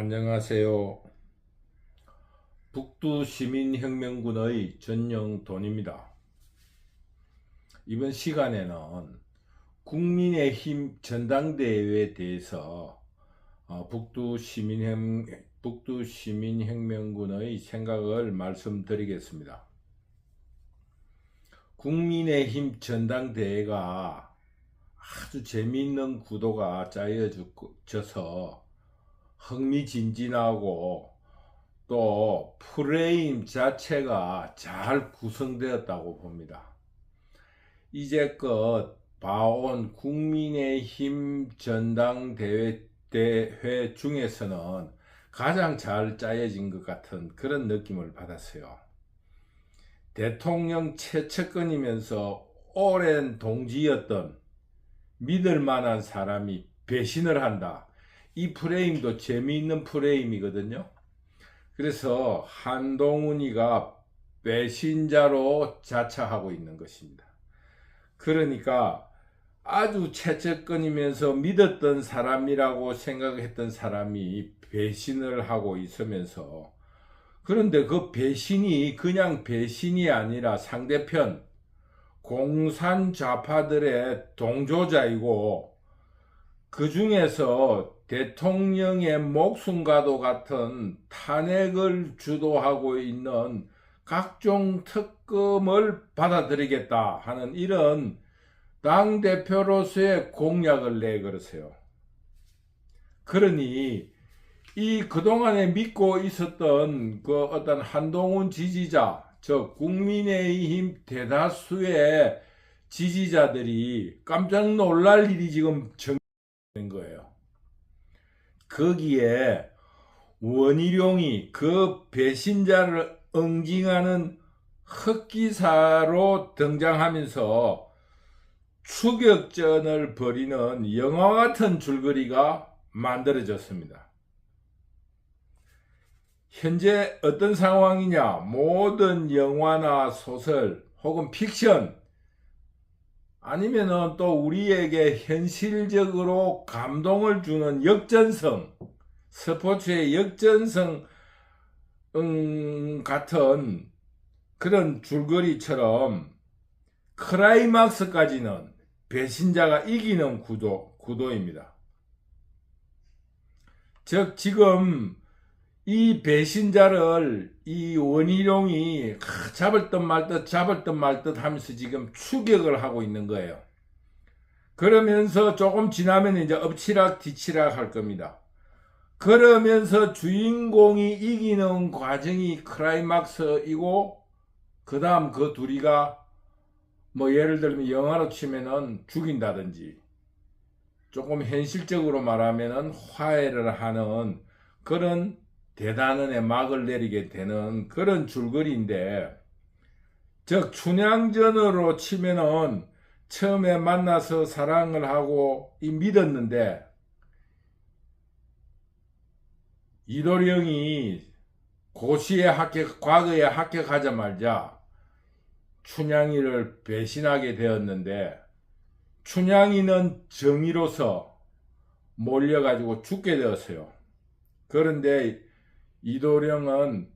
안녕하세요. 북두시민혁명군의 전영돈입니다. 이번 시간에는 국민의힘 전당대회에 대해서 북두시민혁명군의 생각을 말씀드리겠습니다. 국민의힘 전당대회가 아주 재미있는 구도가 짜여져서 흥미진진하고 또 프레임 자체가 잘 구성되었다고 봅니다. 이제껏 봐온 국민의힘 전당대회 중에서는 가장 잘 짜여진 것 같은 그런 느낌을 받았어요. 대통령 최측근이면서 오랜 동지였던 믿을 만한 사람이 배신을 한다. 이 프레임도 재미있는 프레임이거든요. 그래서 한동훈이가 배신자로 자처하고 있는 것입니다. 그러니까 아주 최측근이면서 믿었던 사람이라고 생각했던 사람이 배신을 하고 있으면서, 그런데 그 배신이 그냥 배신이 아니라 상대편 공산 좌파들의 동조자이고, 그 중에서 대통령의 목숨과도 같은 탄핵을 주도하고 있는 각종 특검을 받아들이겠다 하는 이런 당대표로서의 공약을 내걸으세요. 그러니 이 그동안에 믿고 있었던 그 어떤 한동훈 지지자, 즉 국민의힘 대다수의 지지자들이 깜짝 놀랄 일이 지금 된 거예요. 거기에 원희룡이 그 배신자를 응징하는 흑기사로 등장하면서 추격전을 벌이는 영화 같은 줄거리가 만들어졌습니다. 현재 어떤 상황이냐? 모든 영화나 소설 혹은 픽션, 아니면은 또 우리에게 현실적으로 감동을 주는 역전성, 스포츠의 역전성 같은 그런 줄거리처럼 클라이막스까지는 배신자가 이기는 구도입니다. 즉 지금 이 배신자를 이 원희룡이 잡을 듯 말 듯 하면서 지금 추격을 하고 있는 거예요. 그러면서 조금 지나면 이제 엎치락 뒤치락 할 겁니다. 그러면서 주인공이 이기는 과정이 클라이막스이고, 그 다음 그 둘이가 뭐 예를 들면 영화로 치면은 죽인다든지, 조금 현실적으로 말하면은 화해를 하는 그런 대단원의 막을 내리게 되는 그런 줄거리인데, 즉 춘향전으로 치면은 처음에 만나서 사랑을 하고 믿었는데, 이도령이 과거에 합격하자마자 춘향이를 배신하게 되었는데, 춘향이는 정의로서 몰려가지고 죽게 되었어요. 그런데 이도령은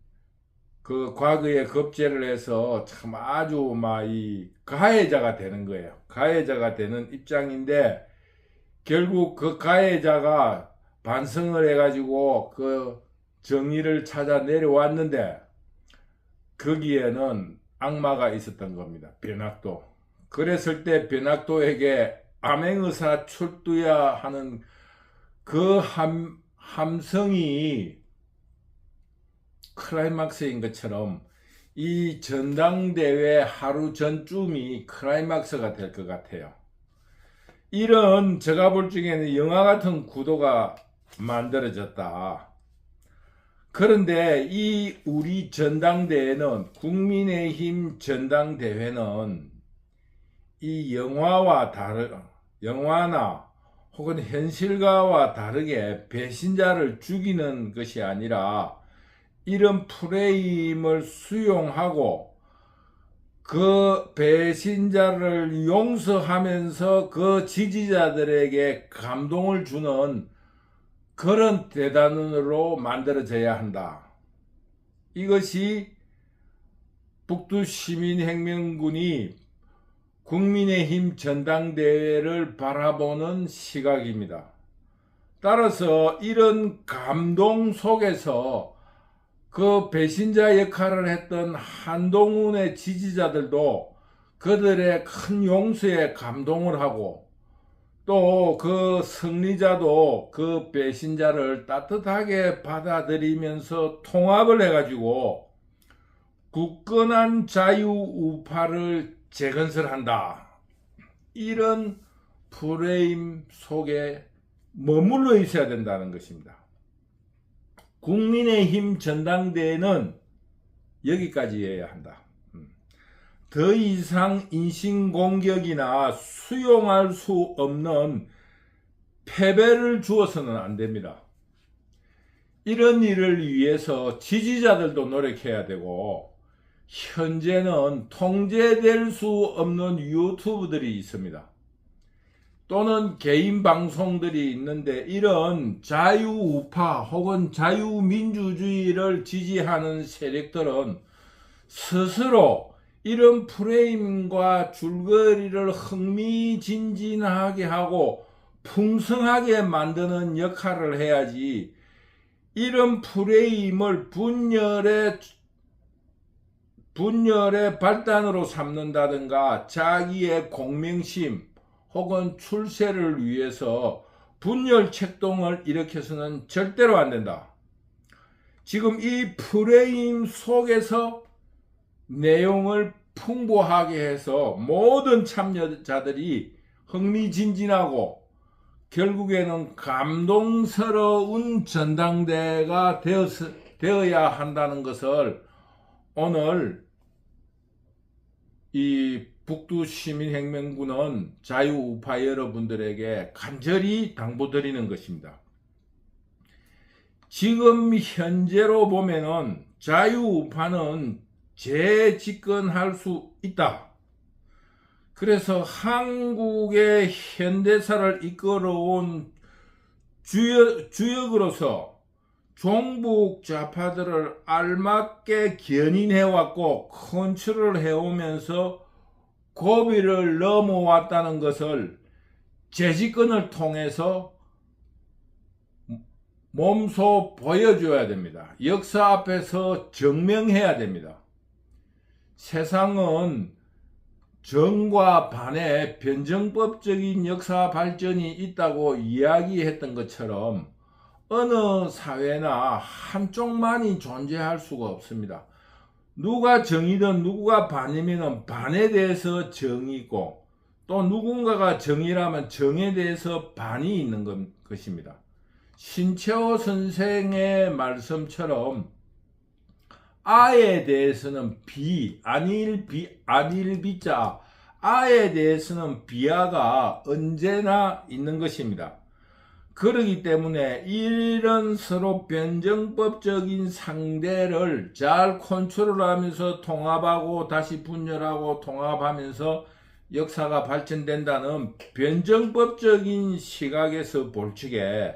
그 과거에 겁제를 해서 참 아주 이 가해자가 되는 거예요. 가해자가 되는 입장인데, 결국 그 가해자가 반성을 해가지고 그 정의를 찾아 내려왔는데, 거기에는 악마가 있었던 겁니다. 변학도. 그랬을 때 변학도에게 암행의사 출두야 하는 그 함성이 클라이막스인 것처럼 이 전당대회 하루 전쯤이 클라이막스가 될 것 같아요. 이런 제가 볼 적에는 영화 같은 구도가 만들어졌다. 그런데 이 우리 전당대회는, 국민의힘 전당대회는 이 영화나 혹은 현실과와 다르게 배신자를 죽이는 것이 아니라, 이런 프레임을 수용하고 그 배신자를 용서하면서 그 지지자들에게 감동을 주는 그런 대단으로 만들어져야 한다. 이것이 북두시민혁명군이 국민의힘 전당대회를 바라보는 시각입니다. 따라서 이런 감동 속에서 그 배신자 역할을 했던 한동훈의 지지자들도 그들의 큰 용서에 감동을 하고, 또 그 승리자도 그 배신자를 따뜻하게 받아들이면서 통합을 해가지고 굳건한 자유우파를 재건설한다. 이런 프레임 속에 머물러 있어야 된다는 것입니다. 국민의힘 전당대회는 여기까지여야 한다. 더 이상 인신공격이나 수용할 수 없는 패배를 주어서는 안 됩니다. 이런 일을 위해서 지지자들도 노력해야 되고, 현재는 통제될 수 없는 유튜브들이 있습니다. 또는 개인 방송들이 있는데, 이런 자유우파 혹은 자유민주주의를 지지하는 세력들은 스스로 이런 프레임과 줄거리를 흥미진진하게 하고 풍성하게 만드는 역할을 해야지, 이런 프레임을 분열의 발단으로 삼는다든가 자기의 공명심 혹은 출세를 위해서 분열 책동을 일으켜서는 절대로 안 된다. 지금 이 프레임 속에서 내용을 풍부하게 해서 모든 참여자들이 흥미진진하고 결국에는 감동스러운 전당대회가 되어야 한다는 것을 오늘 이 북두시민혁명군은 자유우파 여러분들에게 간절히 당부드리는 것입니다. 지금 현재로 보면은 자유우파는 재집권할 수 있다. 그래서 한국의 현대사를 이끌어온 주역으로서 종북 좌파들을 알맞게 견인해왔고 컨트롤 해오면서 고비를 넘어왔다는 것을 재집권을 통해서 몸소 보여줘야 됩니다. 역사 앞에서 증명해야 됩니다. 세상은 정과 반의 변정법적인 역사 발전이 있다고 이야기했던 것처럼 어느 사회나 한쪽만이 존재할 수가 없습니다. 누가 정이든 누구가 반이면 반에 대해서 정이 있고, 또 누군가가 정이라면 정에 대해서 반이 있는 것입니다. 신채호 선생의 말씀처럼 아에 대해서는 안일 비자, 아에 대해서는 비아가 언제나 있는 것입니다. 그렇기 때문에 이런 서로 변정법적인 상대를 잘 컨트롤하면서 통합하고 다시 분열하고 통합하면서 역사가 발전된다는 변정법적인 시각에서 볼 적에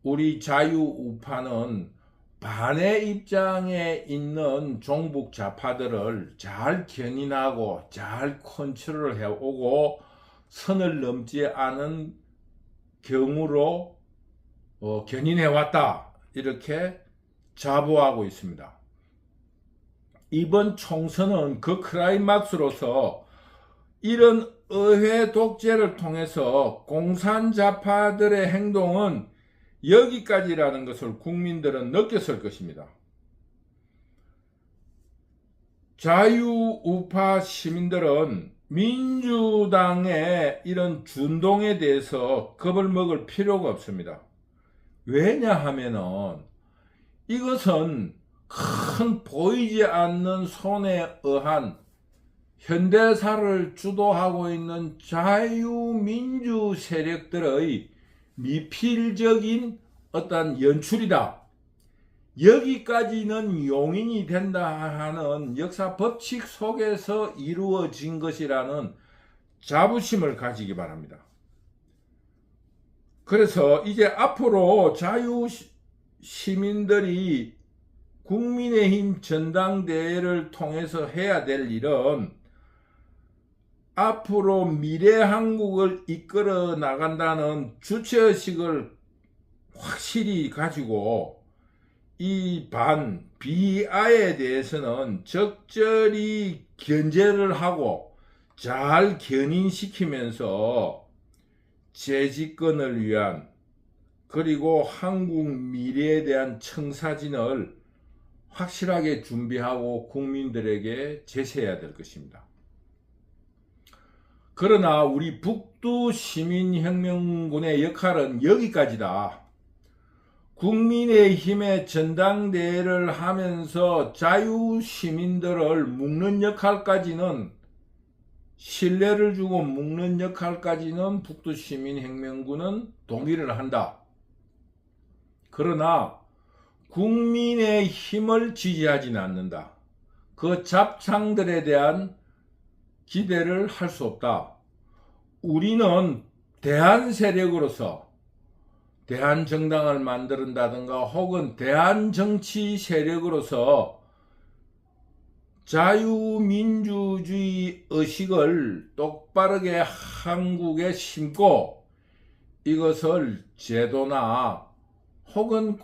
우리 자유우파는 반의 입장에 있는 종북 좌파들을 잘 견인하고 잘 컨트롤 해오고 선을 넘지 않은 경우로 견인해왔다, 이렇게 자부하고 있습니다. 이번 총선은 그 클라이막스로서 이런 의회 독재를 통해서 공산좌파들의 행동은 여기까지라는 것을 국민들은 느꼈을 것입니다. 자유우파 시민들은 민주당의 이런 준동에 대해서 겁을 먹을 필요가 없습니다. 왜냐하면은 이것은 큰 보이지 않는 손에 의한 현대사를 주도하고 있는 자유민주 세력들의 미필적인 어떤 연출이다. 여기까지는 용인이 된다 하는 역사 법칙 속에서 이루어진 것이라는 자부심을 가지기 바랍니다. 그래서 이제 앞으로 시민들이 국민의힘 전당대회를 통해서 해야 될 일은 앞으로 미래 한국을 이끌어 나간다는 주체의식을 확실히 가지고 이 비아에 대해서는 적절히 견제를 하고 잘 견인시키면서 재집권을 위한 그리고 한국 미래에 대한 청사진을 확실하게 준비하고 국민들에게 제시해야 될 것입니다. 그러나 우리 북두 시민혁명군의 역할은 여기까지다. 국민의힘의 전당대회를 하면서 자유시민들을 묶는 역할까지는, 신뢰를 주고 묶는 역할까지는 북두시민혁명군은 동의를 한다. 그러나 국민의힘을 지지하지는 않는다. 그 잡창들에 대한 기대를 할 수 없다. 우리는 대한세력으로서 대한정당을 만든다든가 혹은 대한정치 세력으로서 자유민주주의 의식을 똑바르게 한국에 심고 이것을 제도나 혹은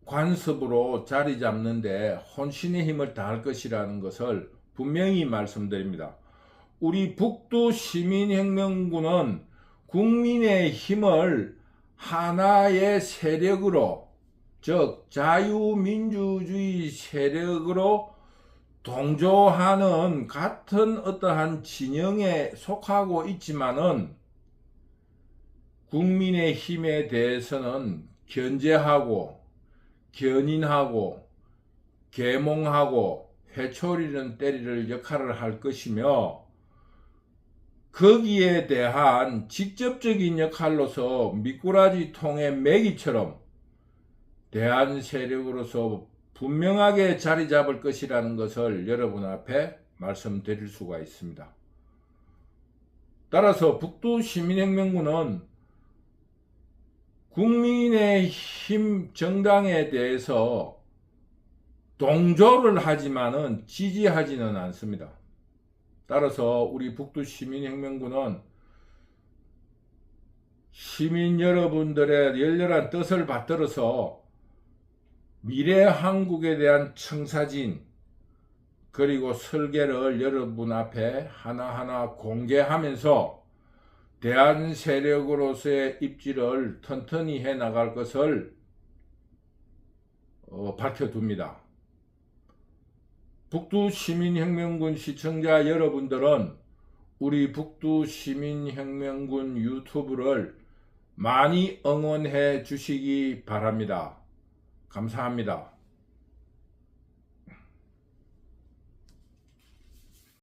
관습으로 자리 잡는데 혼신의 힘을 다할 것이라는 것을 분명히 말씀드립니다. 우리 북두 시민혁명군은 국민의 힘을 하나의 세력으로, 즉 자유민주주의 세력으로 동조하는 같은 어떠한 진영에 속하고 있지만은 국민의 힘에 대해서는 견제하고 견인하고 계몽하고 회초리는 때리를 역할을 할 것이며, 거기에 대한 직접적인 역할로서 미꾸라지 통의 메기처럼 대한 세력으로서 분명하게 자리 잡을 것이라는 것을 여러분 앞에 말씀드릴 수가 있습니다. 따라서 북두 시민혁명군은 국민의힘 정당에 대해서 동조를 하지만은 지지하지는 않습니다. 따라서 우리 북두 시민혁명군은 시민 여러분들의 열렬한 뜻을 받들어서 미래 한국에 대한 청사진 그리고 설계를 여러분 앞에 하나하나 공개하면서 대한 세력으로서의 입지를 튼튼히 해 나갈 것을 밝혀둡니다. 북두 시민혁명군 시청자 여러분들은 우리 북두 시민혁명군 유튜브를 많이 응원해 주시기 바랍니다. 감사합니다.